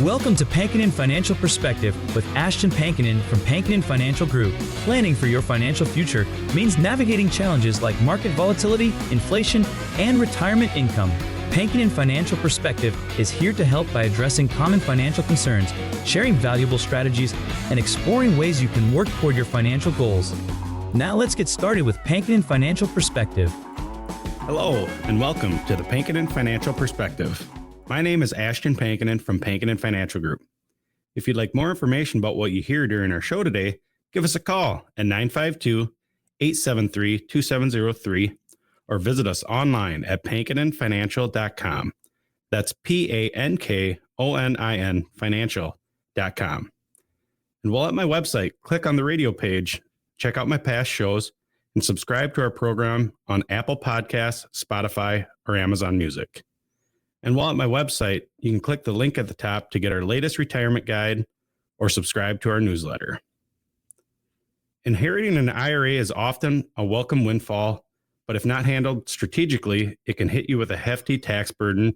Welcome to Pankinen Financial Perspective with Ashton Pankinen from Pankinen Financial Group. Planning for your financial future means navigating challenges like market volatility, inflation, and retirement income. Pankinen Financial Perspective is here to help by addressing common financial concerns, sharing valuable strategies, and exploring ways you can work toward your financial goals. Now let's get started with Pankinen Financial Perspective. Hello, and welcome to the Pankinen Financial Perspective. My name is Ashton Pankinen from Pankinen Financial Group. If you'd like more information about what you hear during our show today, give us a call at 952-873-2703 or visit us online at pankinenfinancial.com. That's PANKONIN financial.com. And while at my website, click on the radio page, check out my past shows, and subscribe to our program on Apple Podcasts, Spotify, or Amazon Music. And while at my website, you can click the link at the top to get our latest retirement guide or subscribe to our newsletter. Inheriting an IRA is often a welcome windfall, but if not handled strategically, it can hit you with a hefty tax burden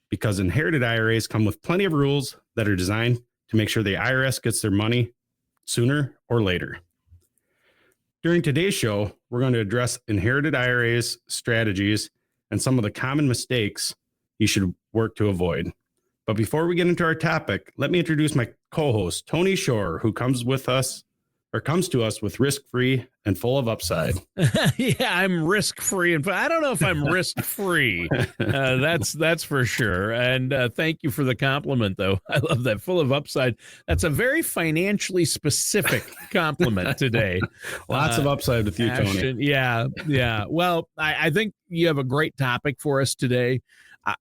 because inherited IRAs come with plenty of rules that are designed to make sure the IRS gets their money sooner or later. During today's show, we're going to address inherited IRAs, strategies, and some of the common mistakes you should work to avoid. But before we get into our topic, let me introduce my co-host, Tony Shore, who comes to us with risk-free and full of upside. Yeah, I'm risk-free. And I don't know if I'm risk-free. That's for sure. And thank you for the compliment, though. I love that. Full of upside. That's a very financially specific compliment today. Lots of upside with you, Ashton, Tony. Yeah. Well, I think you have a great topic for us today.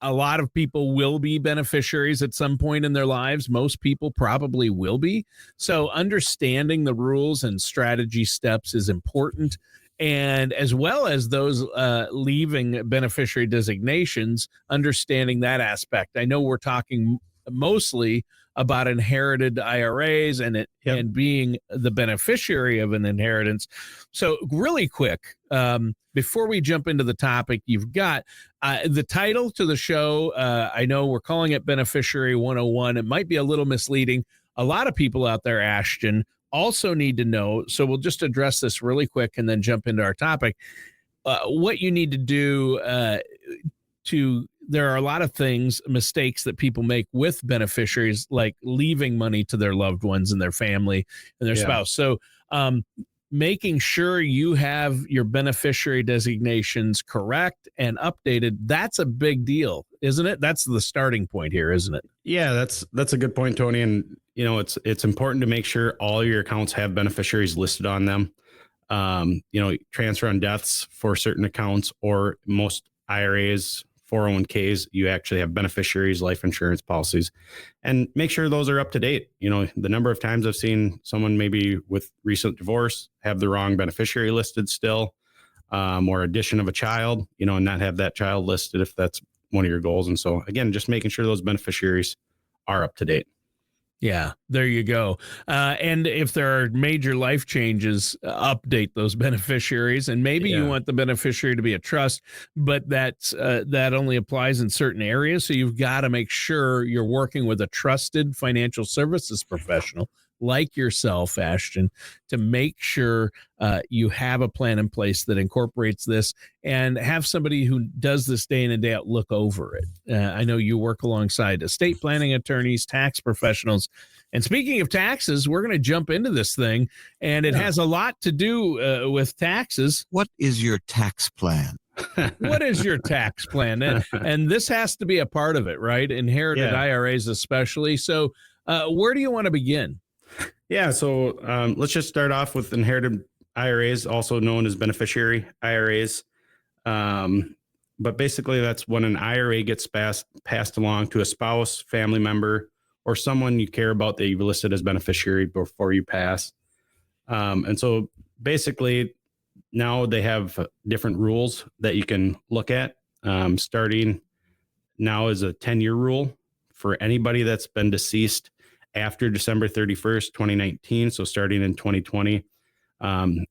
A lot of people will be beneficiaries at some point in their lives. Most people probably will be. So understanding the rules and strategy steps is important. And as well as those leaving beneficiary designations, understanding that aspect. I know we're talking mostly about inherited IRAs and being the beneficiary of an inheritance. So really quick, before we jump into the topic, you've got the title to the show. I know we're calling it Beneficiary 101. It might be a little misleading. A lot of people out there, Ashton, also need to know. So we'll just address this really quick and then jump into our topic. What you need to do there are a lot of mistakes that people make with beneficiaries, like leaving money to their loved ones and their family and their spouse. So making sure you have your beneficiary designations correct and updated, that's a big deal, isn't it? That's the starting point here, isn't it? Yeah, that's a good point, Tony. And, it's important to make sure all your accounts have beneficiaries listed on them. Transfer on deaths for certain accounts or most IRAs, 401ks, you actually have beneficiaries, life insurance policies, and make sure those are up to date. The number of times I've seen someone maybe with recent divorce have the wrong beneficiary listed still, or addition of a child, and not have that child listed if that's one of your goals. And so again, just making sure those beneficiaries are up to date. Yeah, there you go. And if there are major life changes, update those beneficiaries. And maybe you want the beneficiary to be a trust, but that only applies in certain areas. So you've got to make sure you're working with a trusted financial services professional like yourself, Ashton, to make sure you have a plan in place that incorporates this and have somebody who does this day in and day out look over it. I know you work alongside estate planning attorneys, tax professionals. And speaking of taxes, we're going to jump into this thing, and it has a lot to do with taxes. What is your tax plan? What is your tax plan? And this has to be a part of it, right? Inherited IRAs especially. So where do you want to begin? Yeah, so let's just start off with inherited IRAs, also known as beneficiary IRAs. But basically, that's when an IRA gets passed along to a spouse, family member, or someone you care about that you've listed as beneficiary before you pass. And so basically, now they have different rules that you can look at. Starting now is a 10-year rule for anybody that's been deceased after December 31st, 2019. So starting in 2020,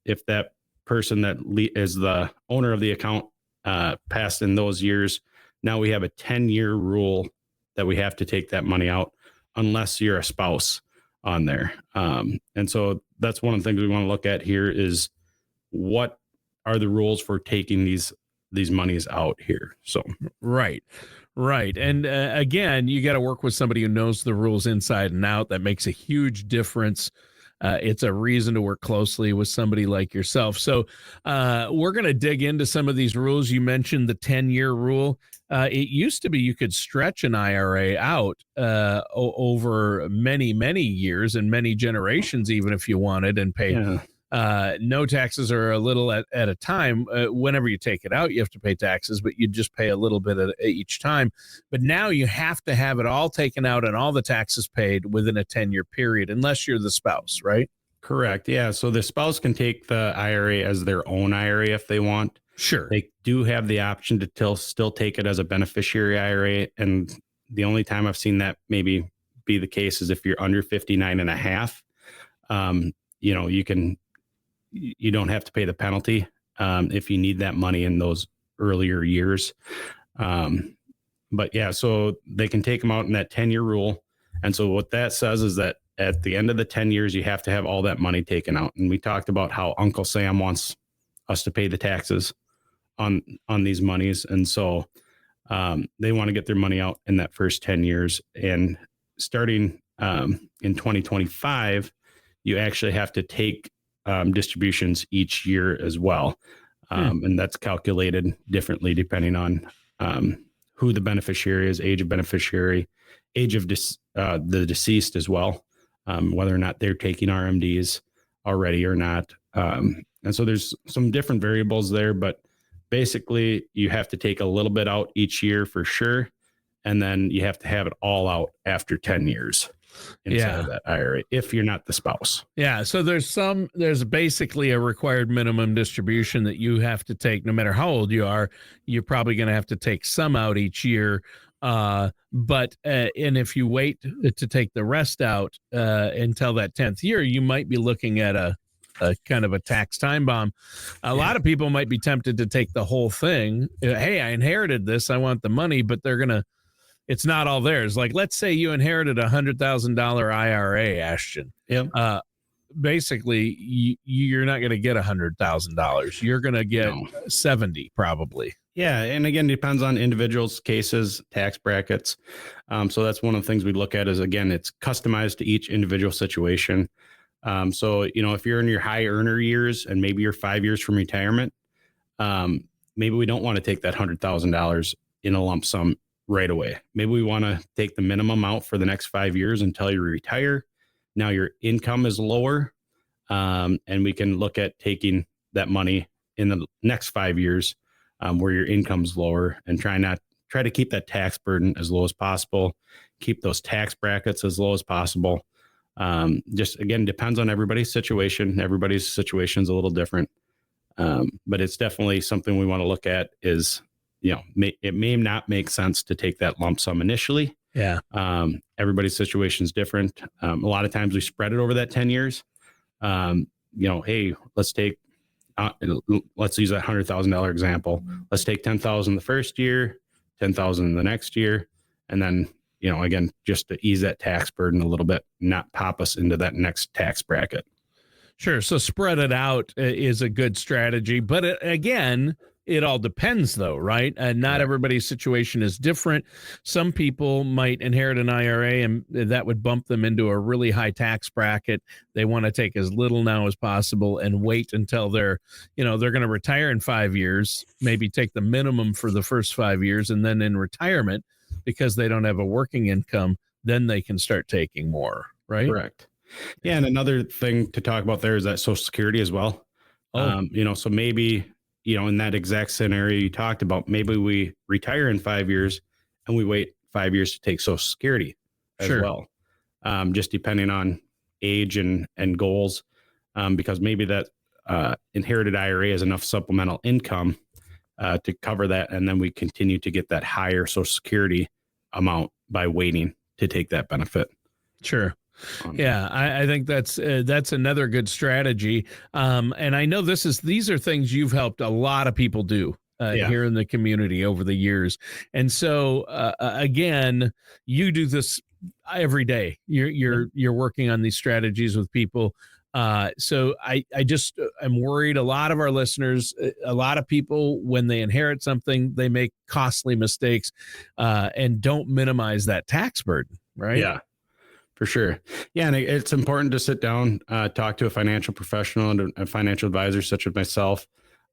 if that person that is the owner of the account passed in those years, now we have a 10-year rule that we have to take that money out unless you're a spouse on there. And so that's one of the things we want to look at here is what are the rules for taking these monies out here. So Right. Right. And again, you got to work with somebody who knows the rules inside and out. That makes a huge difference. It's a reason to work closely with somebody like yourself. So we're going to dig into some of these rules. You mentioned the 10-year rule. It used to be you could stretch an IRA out over many, many years and many generations, even if you wanted, and pay no taxes or a little at a time. Whenever you take it out, you have to pay taxes, but you just pay a little bit at each time. But now you have to have it all taken out and all the taxes paid within a 10-year period, unless you're the spouse, right? correct. Yeah. So the spouse can take the IRA as their own IRA if they want. Sure. They do have the option to still take it as a beneficiary IRA. And the only time I've seen that maybe be the case is if you're under 59 and a half. You don't have to pay the penalty if you need that money in those earlier years. But yeah, so they can take them out in that 10-year rule. And so what that says is that at the end of the 10 years, you have to have all that money taken out. And we talked about how Uncle Sam wants us to pay the taxes on these monies. And so they want to get their money out in that first 10 years. And starting in 2025, you actually have to take distributions each year as well. And that's calculated differently depending on who the beneficiary is, age of beneficiary, age of the deceased as well, whether or not they're taking RMDs already or not. And so there's some different variables there, but basically you have to take a little bit out each year for sure. And then you have to have it all out after 10 years. Inside of that IRA, if you're not the spouse. Yeah. So there's basically a required minimum distribution that you have to take no matter how old you are. You're probably going to have to take some out each year. And if you wait to take the rest out until that 10th year, you might be looking at a kind of a tax time bomb. A lot of people might be tempted to take the whole thing. Hey, I inherited this. I want the money, but it's not all theirs. Like, let's say you inherited $100,000 IRA, Ashton. Yep. Basically, you're not going to get $100,000. You're going to get 70 probably. Yeah. And again, depends on individuals' cases, tax brackets. So that's one of the things we look at is, again, it's customized to each individual situation. So, if you're in your high earner years and maybe you're 5 years from retirement, maybe we don't want to take that $100,000 in a lump sum right away. Maybe we want to take the minimum out for the next 5 years until you retire. Now your income is lower, and we can look at taking that money in the next 5 years where your income's lower and try to keep that tax burden as low as possible, keep those tax brackets as low as possible. Just again, depends on everybody's situation. Everybody's situation is a little different, but it's definitely something we want to look at is, it may not make sense to take that lump sum initially. Yeah. Everybody's situation is different. A lot of times we spread it over that 10 years. Hey, let's use that $100,000 example. Let's take 10,000 the first year, 10,000 the next year. And then, again, just to ease that tax burden a little bit, not pop us into that next tax bracket. Sure. So spread it out is a good strategy. But again, it all depends, though, right? Not everybody's situation is different. Some people might inherit an IRA and that would bump them into a really high tax bracket. They want to take as little now as possible and wait until they're going to retire in 5 years, maybe take the minimum for the first 5 years. And then in retirement, because they don't have a working income, then they can start taking more, right? Correct. Yeah. And another thing to talk about there is that Social Security as well. So maybe, in that exact scenario you talked about, maybe we retire in 5 years and we wait 5 years to take Social Security as well. Just depending on age and goals, because maybe that inherited IRA has enough supplemental income to cover that. And then we continue to get that higher Social Security amount by waiting to take that benefit. Sure. Yeah, I think that's another good strategy. And I know these are things you've helped a lot of people do here in the community over the years. And so, again, you do this every day you're working on these strategies with people. So I just am worried. A lot of our listeners, a lot of people, when they inherit something, they make costly mistakes and don't minimize that tax burden. Right. Yeah, for sure. Yeah. And it's important to sit down, talk to a financial professional and a financial advisor such as myself.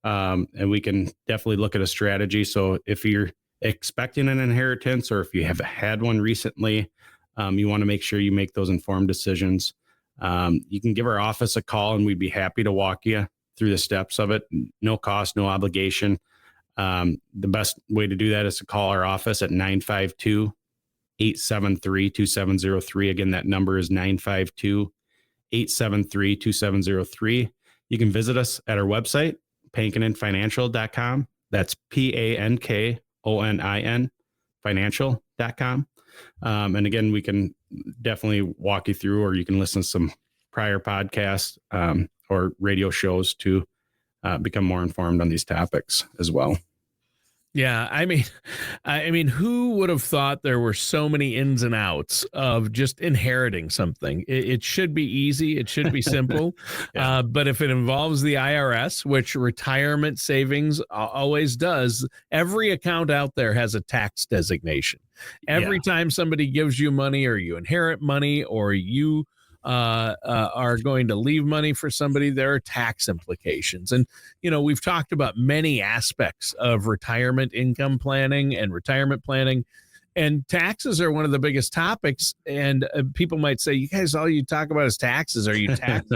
And we can definitely look at a strategy. So if you're expecting an inheritance or if you have had one recently, you want to make sure you make those informed decisions. You can give our office a call and we'd be happy to walk you through the steps of it. No cost, no obligation. The best way to do that is to call our office at 952-873-2703. Again, that number is 952-873-2703. You can visit us at our website, pankoninfinancial.com. That's PANKONIN financial.com. And again, we can definitely walk you through, or you can listen to some prior podcasts or radio shows to become more informed on these topics as well. Yeah, I mean, who would have thought there were so many ins and outs of just inheriting something? It should be easy. It should be simple. Yeah. But if it involves the IRS, which retirement savings always does, every account out there has a tax designation. Every time somebody gives you money or you inherit money or you are going to leave money for somebody, there are tax implications. And, we've talked about many aspects of retirement income planning and retirement planning, and taxes are one of the biggest topics. And people might say, you guys, all you talk about is taxes. Are you tax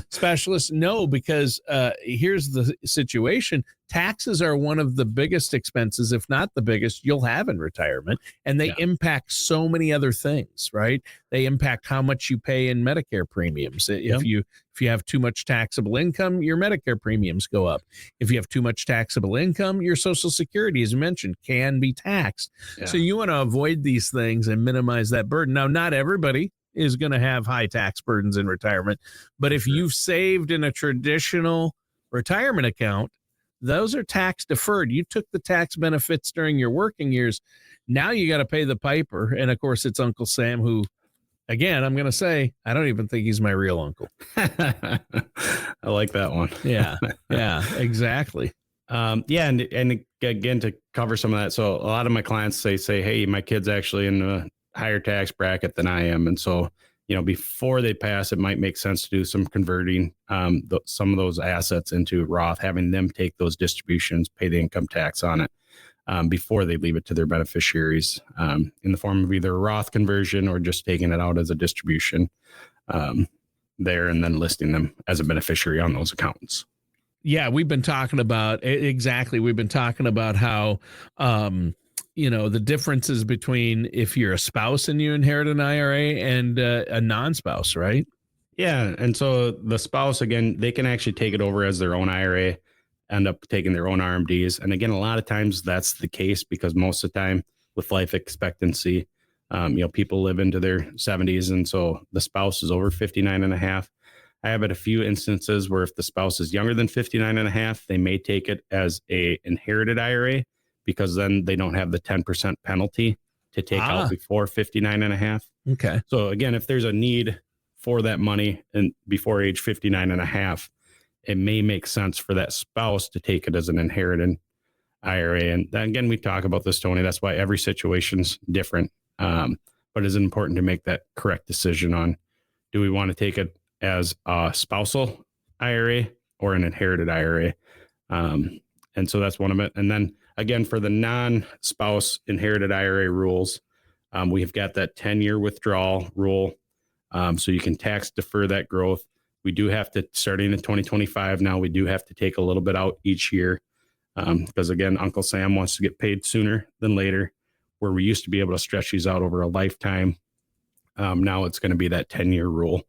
specialists? No, because here's the situation. Taxes are one of the biggest expenses, if not the biggest, you'll have in retirement. And they impact so many other things, right? They impact how much you pay in Medicare premiums. If you have too much taxable income, your Medicare premiums go up. If you have too much taxable income, your Social Security, as you mentioned, can be taxed. Yeah. So you want to avoid these things and minimize that burden. Now, not everybody is going to have high tax burdens in retirement, but if you've saved in a traditional retirement account, those are tax deferred. You took the tax benefits during your working years. Now you got to pay the piper. And of course, it's Uncle Sam, who, again, I'm going to say, I don't even think he's my real uncle. I like that one. Yeah, exactly. And again, to cover some of that. So a lot of my clients say, hey, my kid's actually in a higher tax bracket than I am. And so, before they pass, it might make sense to do some converting some of those assets into Roth, having them take those distributions, pay the income tax on it before they leave it to their beneficiaries in the form of either a Roth conversion or just taking it out as a distribution there and then listing them as a beneficiary on those accounts. Yeah, we've been talking about exactly. We've been talking about how the differences between if you're a spouse and you inherit an IRA and a non-spouse, right? Yeah. And so the spouse, again, they can actually take it over as their own IRA, end up taking their own RMDs. And again, a lot of times that's the case because most of the time with life expectancy, people live into their 70s. And so the spouse is over 59 and a half. I have had a few instances where if the spouse is younger than 59 and a half, they may take it as a inherited IRA, because then they don't have the 10% penalty to take out before 59 and a half. Okay. So again, if there's a need for that money and before age 59 and a half, it may make sense for that spouse to take it as an inherited IRA. And then again, we talk about this, Tony. That's why every situation's different. But it's important to make that correct decision on, do we want to take it as a spousal IRA or an inherited IRA? And so that's one of it. And then again, for the non-spouse inherited IRA rules, we have got that 10-year withdrawal rule. So you can tax defer that growth. We do have to, starting in 2025 now, we do have to take a little bit out each year. Because again, Uncle Sam wants to get paid sooner than later, where we used to be able to stretch these out over a lifetime. Now it's going to be that 10-year rule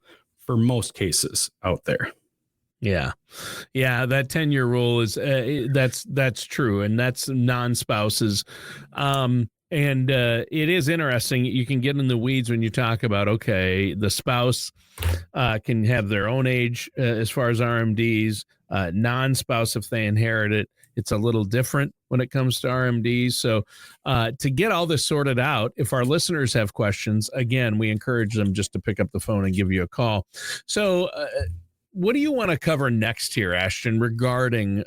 for most cases out there. Yeah. That 10-year rule is that's true. And that's non-spouses. And it is interesting. You can get in the weeds when you talk about, okay, the spouse can have their own age as far as RMDs, non-spouse, if they inherit it, It's a little different when it comes to RMDs. So to get all this sorted out, if our listeners have questions, again, we encourage them just to pick up the phone and give you a call. So what do you want to cover next here, Ashton, regarding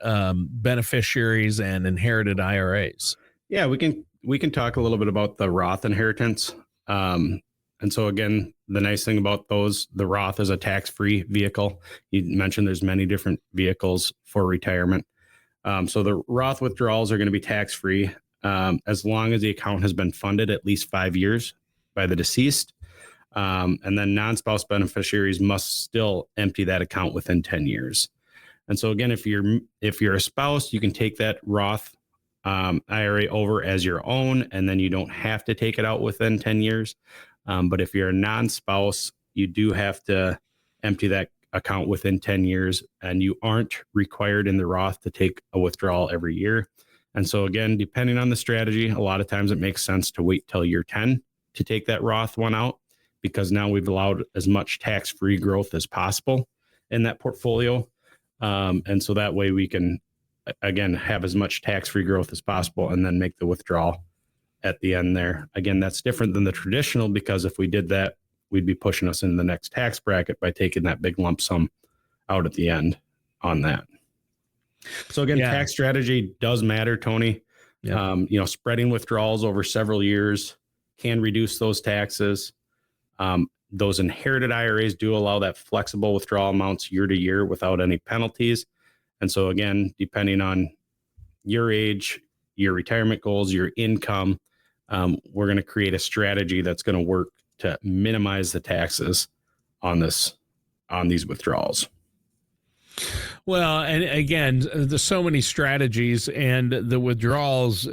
beneficiaries and inherited IRAs? Yeah, we can talk a little bit about the Roth inheritance. And so again, the nice thing about those, the Roth is a tax-free vehicle. You mentioned there's many different vehicles for retirement. So the Roth withdrawals are going to be tax-free as long as the account has been funded at least 5 years by the deceased. And then non-spouse beneficiaries must still empty that account within 10 years. And so again, if you're a spouse, you can take that Roth IRA over as your own, and then you don't have to take it out within 10 years. But if you're a non-spouse, you do have to empty that account within 10 years, and you aren't required in the Roth to take a withdrawal every year. And so again, depending on the strategy, a lot of times it makes sense to wait till year 10 to take that Roth one out, because now we've allowed as much tax-free growth as possible in that portfolio. And so that way we can, again, have as much tax-free growth as possible and then make the withdrawal at the end there. Again, that's different than the traditional, because if we did that, we'd be pushing us into the next tax bracket by taking that big lump sum out at the end on that. So again, tax strategy does matter, Tony. Yep. Spreading withdrawals over several years can reduce those taxes. Those inherited IRAs do allow that flexible withdrawal amounts year to year without any penalties. And so again, depending on your age, your retirement goals, your income, we're going to create a strategy that's going to work to minimize the taxes on these withdrawals. Well, and again, there's so many strategies, and the withdrawals,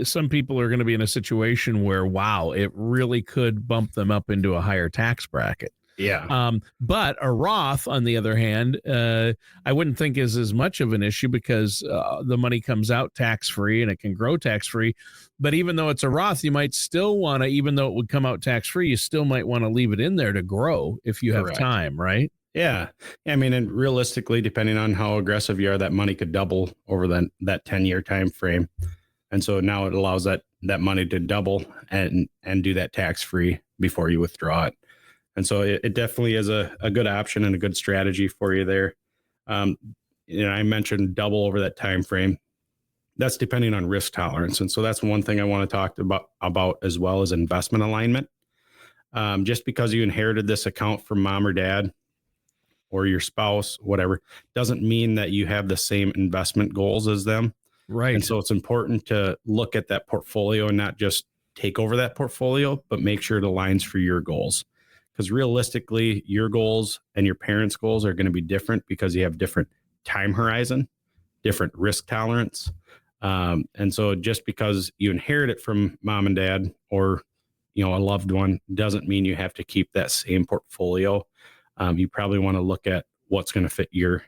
some people are going to be in a situation where, wow, it really could bump them up into a higher tax bracket. Yeah. But a Roth, on the other hand, I wouldn't think is as much of an issue, because the money comes out tax-free and it can grow tax-free. But even though it's a Roth, you might still want to, even though it would come out tax-free, you still might want to leave it in there to grow if you have time, right? Yeah. I mean, and realistically, depending on how aggressive you are, that money could double over that 10-year time frame. And so now it allows that money to double and do that tax-free before you withdraw it. And so it definitely is a good option and a good strategy for you there. I mentioned double over that time frame. That's depending on risk tolerance. And so that's one thing I want to talk about as well as investment alignment. Just because you inherited this account from mom or dad or your spouse, whatever, doesn't mean that you have the same investment goals as them. Right. And so it's important to look at that portfolio and not just take over that portfolio, but make sure it aligns for your goals. Because realistically, your goals and your parents' goals are going to be different, because you have different time horizon, different risk tolerance. And so just because you inherit it from mom and dad or, a loved one, doesn't mean you have to keep that same portfolio. You probably want to look at what's going to fit your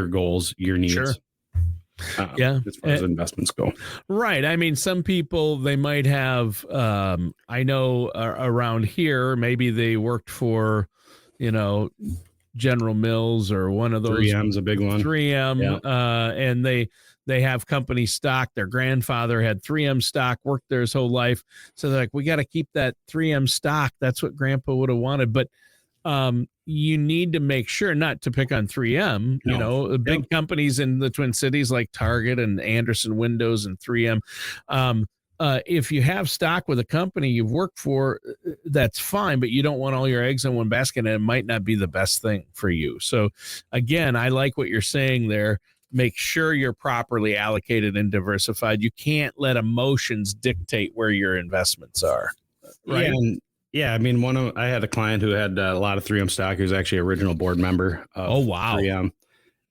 goals, your needs. Sure. As far as investments go. Right. I mean, some people, they might have, I know around here, maybe they worked for, General Mills or one of those. 3M's a big one. 3M. Yeah. And they have company stock. Their grandfather had 3M stock, worked there his whole life. So they're like, we got to keep that 3M stock. That's what grandpa would have wanted. But you need to make sure, not to pick on 3M, big companies in the Twin Cities like Target and Anderson Windows and 3M. If you have stock with a company you've worked for, that's fine, but you don't want all your eggs in one basket, and it might not be the best thing for you. So again, I like what you're saying there. Make sure you're properly allocated and diversified. You can't let emotions dictate where your investments are. Right. Yeah, I mean, I had a client who had a lot of 3M stock. He was actually an original board member of 3M.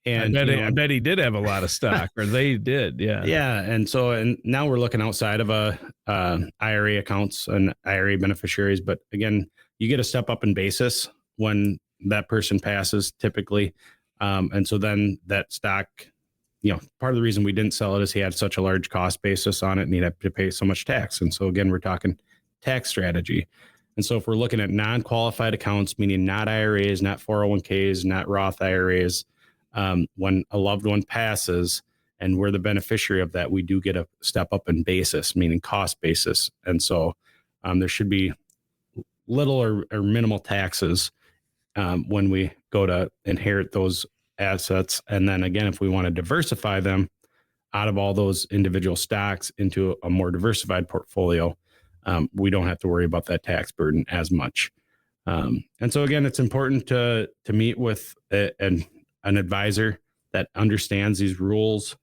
And I bet he did have a lot of stock, or they did. Yeah. Yeah. And now we're looking outside of IRA accounts and IRA beneficiaries. But again, you get a step up in basis when that person passes typically. And so then that stock, part of the reason we didn't sell it is he had such a large cost basis on it and he'd have to pay so much tax. And so again, we're talking tax strategy. And so if we're looking at non-qualified accounts, meaning not IRAs, not 401ks, not Roth IRAs, when a loved one passes and we're the beneficiary of that, we do get a step up in basis, meaning cost basis. And so there should be little or minimal taxes when we go to inherit those assets. And then again, if we want to diversify them out of all those individual stocks into a more diversified portfolio, we don't have to worry about that tax burden as much. And so again, it's important to meet with an advisor that understands these rules,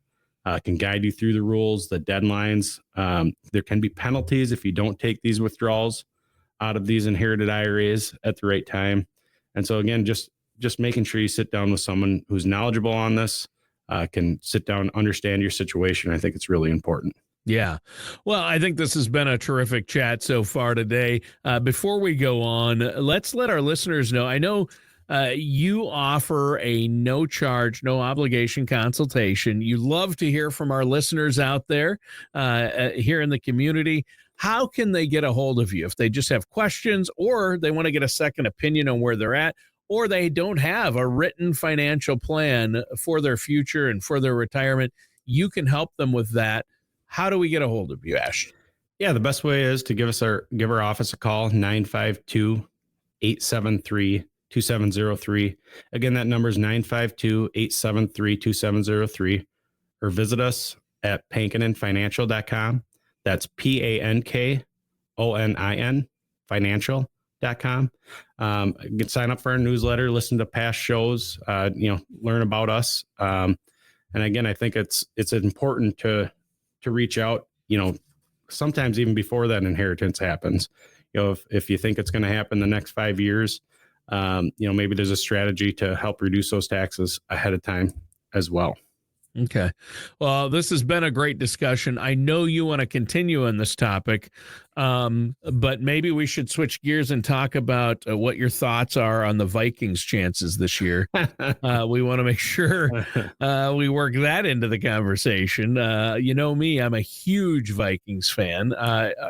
can guide you through the rules, the deadlines. There can be penalties if you don't take these withdrawals out of these inherited IRAs at the right time. And so again, just making sure you sit down with someone who's knowledgeable on this, can sit down, understand your situation. I think it's really important. Yeah. Well, I think this has been a terrific chat so far today. Before we go on, let's let our listeners know. I know you offer a no charge, no obligation consultation. You love to hear from our listeners out there here in the community. How can they get a hold of you if they just have questions, or they want to get a second opinion on where they're at, or they don't have a written financial plan for their future and for their retirement? You can help them with that. How do we get a hold of you, Ash? Yeah, the best way is to give our office a call, 952-873-2703. Again, that number is 952-873-2703, or visit us at pankoninfinancial.com. That's PANKONIN financial.com. You can sign up for our newsletter, listen to past shows, learn about us. And again, I think it's important to reach out, sometimes even before that inheritance happens. If you think it's going to happen the next 5 years, maybe there's a strategy to help reduce those taxes ahead of time as well. Okay. Well, this has been a great discussion. I know you want to continue on this topic, but maybe we should switch gears and talk about what your thoughts are on the Vikings' chances this year. We want to make sure we work that into the conversation. You know me, I'm a huge Vikings fan.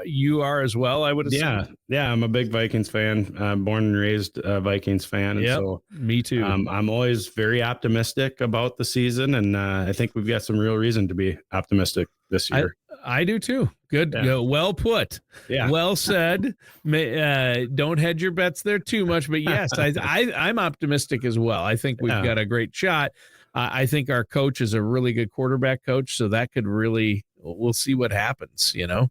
You are as well, I would assume. Yeah, I'm a big Vikings fan. Born and raised a Vikings fan. And so me too. I'm always very optimistic about the season, and I think we've got some real reason to be optimistic this year. I do too. Good. Yeah. Well put. Yeah. Well said. Don't hedge your bets there too much, but yes, I'm optimistic as well. I think we've got a great shot. I think our coach is a really good quarterback coach, so that could we'll see what happens, Yeah.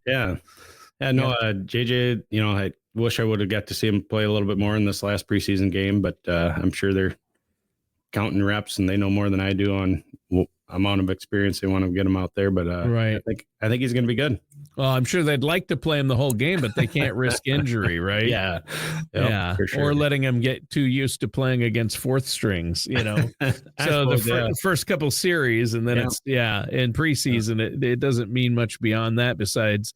JJ, I wish I would have got to see him play a little bit more in this last preseason game, but I'm sure they're counting reps and they know more than I do on amount of experience they want to get him out there. But right. I think he's going to be good. Well, I'm sure they'd like to play him the whole game, but they can't risk injury, right? Yeah. Yeah. For sure. Or letting him get too used to playing against fourth strings, So the first couple series, and then it's in preseason, it doesn't mean much beyond that besides,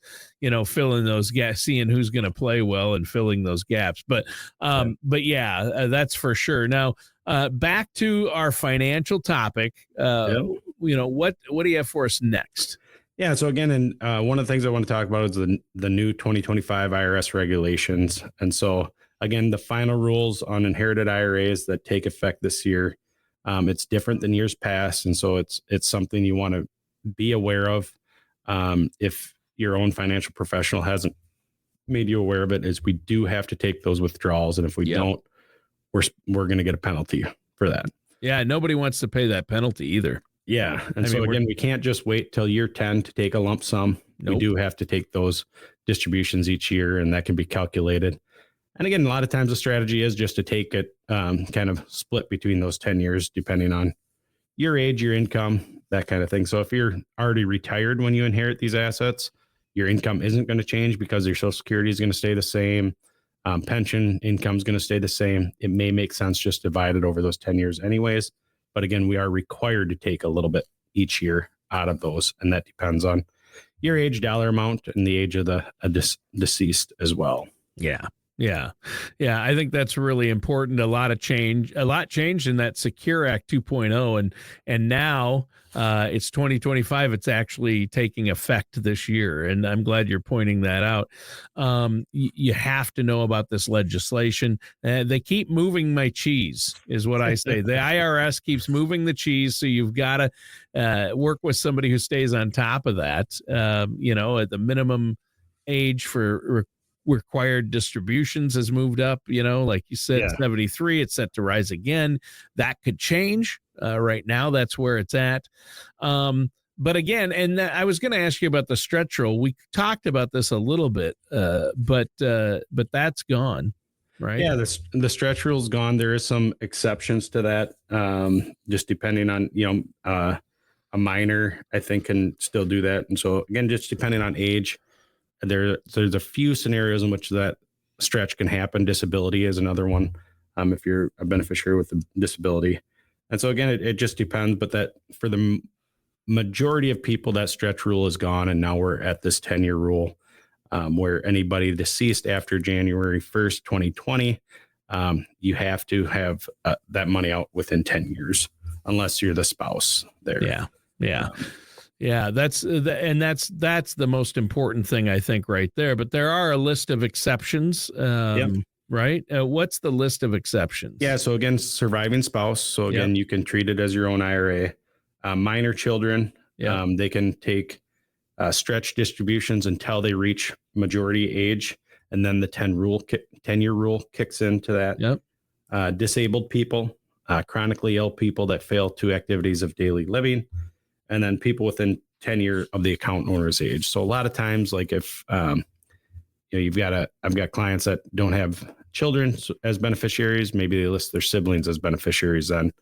filling those gaps, seeing who's going to play well and filling those gaps. But that's for sure. Now, back to our financial topic. What do you have for us next? Yeah. So again, one of the things I want to talk about is the new 2025 IRS regulations. And so again, the final rules on inherited IRAs that take effect this year, it's different than years past. And so it's something you want to be aware of. If your own financial professional hasn't made you aware of it, is we do have to take those withdrawals. And if we don't, we're going to get a penalty for that. Yeah. Nobody wants to pay that penalty either. Yeah. And again, we can't just wait till year 10 to take a lump sum. Nope. We do have to take those distributions each year, and that can be calculated. And again, a lot of times the strategy is just to take it kind of split between those 10 years, depending on your age, your income, that kind of thing. So if you're already retired when you inherit these assets, your income isn't going to change because your Social Security is going to stay the same. Pension income is going to stay the same. It may make sense just divide it over those 10 years anyways. But again, we are required to take a little bit each year out of those. And that depends on your age, dollar amount, and the age of the deceased as well. Yeah. Yeah. Yeah. I think that's really important. A lot changed in that Secure Act 2.0. And now it's 2025. It's actually taking effect this year. And I'm glad you're pointing that out. You have to know about this legislation. They keep moving my cheese is what I say. The IRS keeps moving the cheese. So you've got to work with somebody who stays on top of that. At the minimum age for required distributions has moved up, like you said, 73, it's set to rise again. That could change. Right now, that's where it's at. But again, and I was going to ask you about the stretch rule. We talked about this a little bit, but that's gone, right? Yeah, the stretch rule is gone. There is some exceptions to that, just depending on, a minor, I think, can still do that. And so, again, just depending on age, there's a few scenarios in which that stretch can happen. Disability is another one, if you're a beneficiary with a disability. And so, again, it just depends. But that for the majority of people, that stretch rule is gone. And now we're at this 10-year rule, where anybody deceased after January 1st, 2020, you have to have that money out within 10 years, unless you're the spouse there. Yeah. Yeah. Yeah, that's the most important thing, I think, right there. But there are a list of exceptions, right? What's the list of exceptions? Yeah, so again, surviving spouse. So again, you can treat it as your own IRA. Minor children, they can take stretch distributions until they reach majority age, and then the 10-year rule kicks into that. Yep. Disabled people, chronically ill people that fail 2 activities of daily living. And then people within 10 years of the account owner's age. So a lot of times, like if, I've got clients that don't have children as beneficiaries, maybe they list their siblings as beneficiaries then.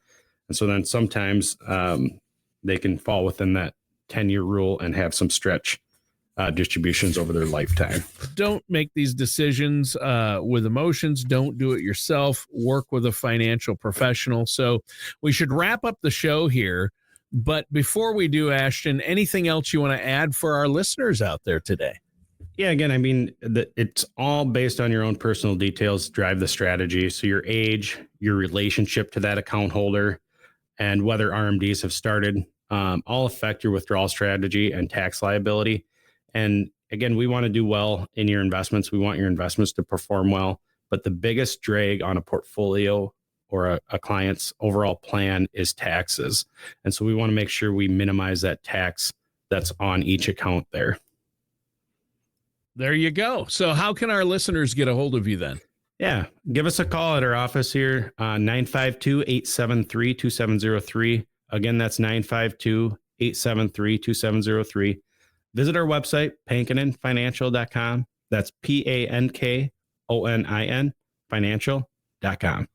And so then sometimes they can fall within that 10-year rule and have some stretch distributions over their lifetime. Don't make these decisions with emotions. Don't do it yourself. Work with a financial professional. So we should wrap up the show here. But before we do, Ashton, anything else you want to add for our listeners out there today? Yeah, again, I mean, it's all based on your own personal details, drive the strategy. So your age, your relationship to that account holder, and whether RMDs have started, all affect your withdrawal strategy and tax liability. And again, we want to do well in your investments. We want your investments to perform well. But the biggest drag on a portfolio or a client's overall plan is taxes. And so we want to make sure we minimize that tax that's on each account there. There you go. So how can our listeners get a hold of you then? Yeah, give us a call at our office here, 952-873-2703. Again, that's 952-873-2703. Visit our website, pankoninfinancial.com. That's PANKONIN financial.com.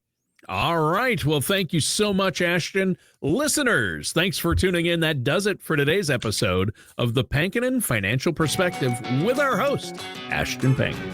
All right. Well, thank you so much, Ashton. Listeners, thanks for tuning in. That does it for today's episode of the Pankonin Financial Perspective with our host, Ashton Pankonin.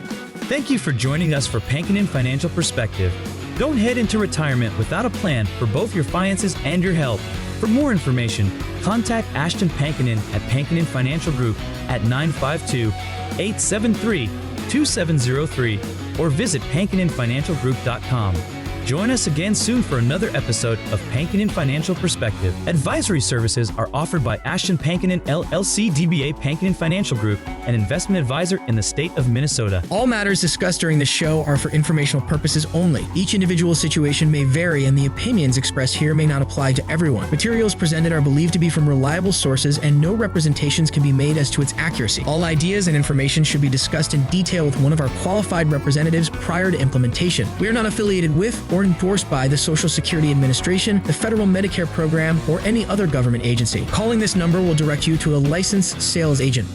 Thank you for joining us for Pankonin Financial Perspective. Don't head into retirement without a plan for both your finances and your health. For more information, contact Ashton Pankonin at Pankonin Financial Group at 952-873-2703 or visit pankoninfinancialgroup.com. Join us again soon for another episode of Pankonin Financial Perspective. Advisory services are offered by Ashton Pankonin LLC DBA Pankonin Financial Group, an investment advisor in the state of Minnesota. All matters discussed during the show are for informational purposes only. Each individual situation may vary, and the opinions expressed here may not apply to everyone. Materials presented are believed to be from reliable sources, and no representations can be made as to its accuracy. All ideas and information should be discussed in detail with one of our qualified representatives prior to implementation. We are not affiliated with or endorsed by the Social Security Administration, the Federal Medicare Program, or any other government agency. Calling this number will direct you to a licensed sales agent.